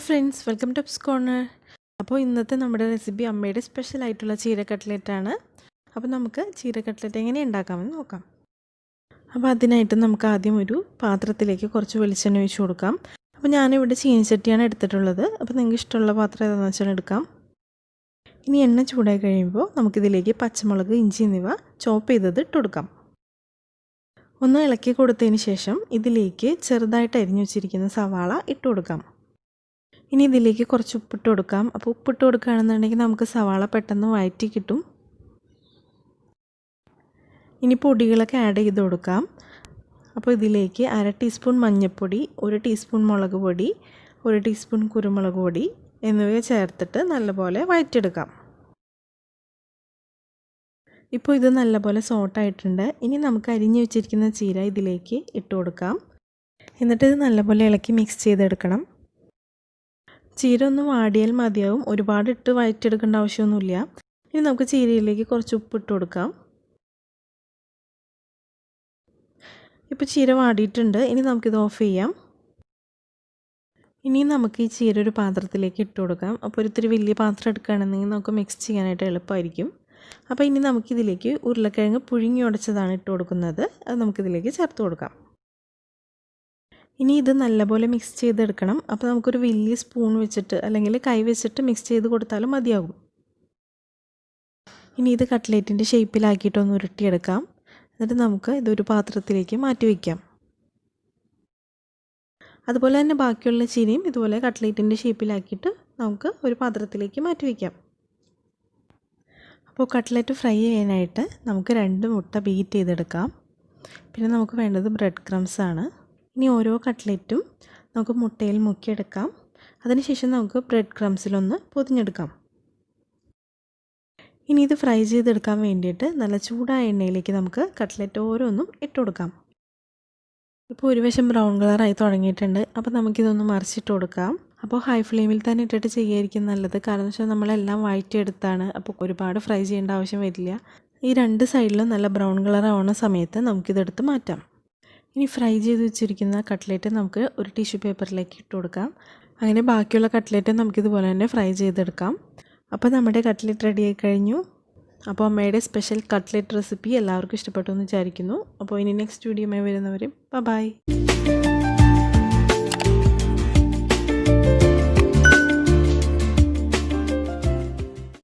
Friends, welcome to AppZ corner. അപ്പോൾ ഇന്നത്തെ നമ്മുടെ റെസിപ്പി അമ്മയുടെ സ്പെഷ്യൽ ആയിട്ടുള്ള ചീര കട്ട്ലറ്റാണ്. അപ്പോൾ നമുക്ക് ചീര കട്ട്ലറ്റ് എങ്ങനെ ഉണ്ടാക്കാമെന്ന് നോക്കാം. അപ്പോൾ അതിനായിട്ട് നമുക്ക് ആദ്യം ഒരു പാത്രത്തിലേക്ക് കുറച്ച് വെളിച്ചെണ്ണ ഒഴിച്ച് കൊടുക്കാം. അപ്പോൾ ഞാനിവിടെ ചീനിച്ചട്ടിയാണ് എടുത്തിട്ടുള്ളത്. അപ്പോൾ നിങ്ങൾക്ക് ഇഷ്ടമുള്ള പാത്രം ഏതാണെന്ന് വെച്ചാൽ എടുക്കാം. ഇനി എണ്ണ ചൂടായി കഴിയുമ്പോൾ നമുക്കിതിലേക്ക് പച്ചമുളക്, ഇഞ്ചി എന്നിവ ചോപ്പ് ചെയ്തത് ഇട്ട് കൊടുക്കാം. ഒന്ന് ഇളക്കി കൊടുത്തതിന് ശേഷം ഇതിലേക്ക് ചെറുതായിട്ട് അരിഞ്ഞു വെച്ചിരിക്കുന്ന സവാള ഇട്ട് കൊടുക്കാം. ഇനി ഇതിലേക്ക് കുറച്ച് ഉപ്പിട്ട് കൊടുക്കാം. അപ്പോൾ ഉപ്പിട്ട് കൊടുക്കുകയാണെന്നുണ്ടെങ്കിൽ നമുക്ക് സവാള പെട്ടെന്ന് വഴറ്റി കിട്ടും. ഇനി പൊടികളൊക്കെ ആഡ് ചെയ്ത് കൊടുക്കാം. അപ്പോൾ ഇതിലേക്ക് 1/2 ടീസ്പൂൺ മഞ്ഞൾപ്പൊടി, 1 ടീസ്പൂൺ മുളക് പൊടി, 1 ടീസ്പൂൺ കുരുമുളക് പൊടി എന്നിവ ചേർത്തിട്ട് നല്ലപോലെ വഴറ്റിയെടുക്കാം. ഇപ്പോൾ ഇത് നല്ലപോലെ സോട്ടായിട്ടുണ്ട്. ഇനി നമുക്ക് അരിഞ്ഞു വെച്ചിരിക്കുന്ന ചീര ഇതിലേക്ക് ഇട്ട് കൊടുക്കാം. എന്നിട്ട് ഇത് നല്ലപോലെ ഇളക്കി മിക്സ് ചെയ്തെടുക്കണം. ചീര ഒന്ന് വാടിയാൽ മതിയാവും, ഒരുപാട് ഇട്ട് വഴറ്റിയെടുക്കേണ്ട ആവശ്യമൊന്നുമില്ല. ഇനി നമുക്ക് ചീരയിലേക്ക് കുറച്ച് ഉപ്പിട്ട് കൊടുക്കാം. ഇപ്പോൾ ചീര വാടിയിട്ടുണ്ട്. ഇനി നമുക്കിത് ഓഫ് ചെയ്യാം. ഇനി നമുക്ക് ഈ ചീര ഒരു പാത്രത്തിലേക്ക് ഇട്ട് കൊടുക്കാം. അപ്പോൾ ഒരിത്തിരി വലിയ പാത്രം എടുക്കുകയാണെന്നുണ്ടെങ്കിൽ നമുക്ക് മിക്സ് ചെയ്യാനായിട്ട് എളുപ്പമായിരിക്കും. അപ്പോൾ ഇനി നമുക്കിതിലേക്ക് ഉരുളക്കിഴങ്ങ് പുഴുങ്ങി ഉടച്ചതാണ് ഇട്ട് കൊടുക്കുന്നത്. അത് നമുക്കിതിലേക്ക് ചേർത്ത് കൊടുക്കാം. ഇനി ഇത് നല്ലപോലെ മിക്സ് ചെയ്തെടുക്കണം. അപ്പോൾ നമുക്കൊരു വലിയ സ്പൂൺ വെച്ചിട്ട് അല്ലെങ്കിൽ കൈ വെച്ചിട്ട് മിക്സ് ചെയ്ത് കൊടുത്താലും മതിയാകും. ഇനി ഇത് കട്ട്ലേറ്റിൻ്റെ ഷേപ്പിലാക്കിയിട്ടൊന്ന് ഉരുട്ടിയെടുക്കാം. എന്നിട്ട് നമുക്ക് ഇതൊരു പാത്രത്തിലേക്ക് മാറ്റി വയ്ക്കാം. അതുപോലെ തന്നെ ബാക്കിയുള്ള ചീരയും ഇതുപോലെ കട്ട്ലേറ്റിൻ്റെ ഷേപ്പിലാക്കിയിട്ട് നമുക്ക് ഒരു പാത്രത്തിലേക്ക് മാറ്റി വയ്ക്കാം. അപ്പോൾ കട്ട്ലറ്റ് ഫ്രൈ ചെയ്യാനായിട്ട് നമുക്ക് 2 മുട്ട ബീറ്റ് ചെയ്തെടുക്കാം. പിന്നെ നമുക്ക് വേണ്ടത് ബ്രെഡ് ക്രംസ് ആണ്. ഇനി ഓരോ കട്ട്ലറ്റും നമുക്ക് മുട്ടയിൽ മുക്കിയെടുക്കാം. അതിനുശേഷം നമുക്ക് ബ്രെഡ് ക്രംസിലൊന്ന് പൊതിഞ്ഞെടുക്കാം. ഇനി ഇത് ഫ്രൈ ചെയ്തെടുക്കാൻ വേണ്ടിയിട്ട് നല്ല ചൂടായ എണ്ണയിലേക്ക് നമുക്ക് കട്ട്ലറ്റ് ഓരോന്നും ഇട്ട് കൊടുക്കാം. ഇപ്പോൾ ഒരു വശം ബ്രൗൺ കളറായി തുടങ്ങിയിട്ടുണ്ട്. അപ്പോൾ നമുക്കിതൊന്ന് മറിച്ചിട്ട് കൊടുക്കാം. അപ്പോൾ ഹൈ ഫ്ലെയിമിൽ തന്നെ ഇട്ടിട്ട് ചെയ്യായിരിക്കും നല്ലത്. കാരണം വെച്ചാൽ നമ്മളെല്ലാം വഴറ്റിയെടുത്താണ്. അപ്പോൾ ഒരുപാട് ഫ്രൈ ചെയ്യേണ്ട ആവശ്യം വരില്ല. ഈ 2 സൈഡിലും നല്ല ബ്രൗൺ കളർ ആവുന്ന സമയത്ത് നമുക്കിതെടുത്ത് മാറ്റാം. ഇനി ഫ്രൈ ചെയ്ത് വെച്ചിരിക്കുന്ന കട്ട്ലേറ്റ് നമുക്ക് ഒരു ടിഷ്യൂ പേപ്പറിലേക്ക് ഇട്ട് കൊടുക്കാം. അങ്ങനെ ബാക്കിയുള്ള കട്ട്ലേറ്റ് നമുക്കിതുപോലെ തന്നെ ഫ്രൈ ചെയ്തെടുക്കാം. അപ്പോൾ നമ്മുടെ കട്ട്ലേറ്റ് റെഡി ആയി കഴിഞ്ഞു. അപ്പോൾ അമ്മയുടെ സ്പെഷ്യൽ കട്ട്ലേറ്റ് റെസിപ്പി എല്ലാവർക്കും ഇഷ്ടപ്പെട്ടു എന്ന് വിചാരിക്കുന്നു. അപ്പോൾ ഇനി നെക്സ്റ്റ് വീഡിയോയുമായി വരുന്നവരും ബൈ.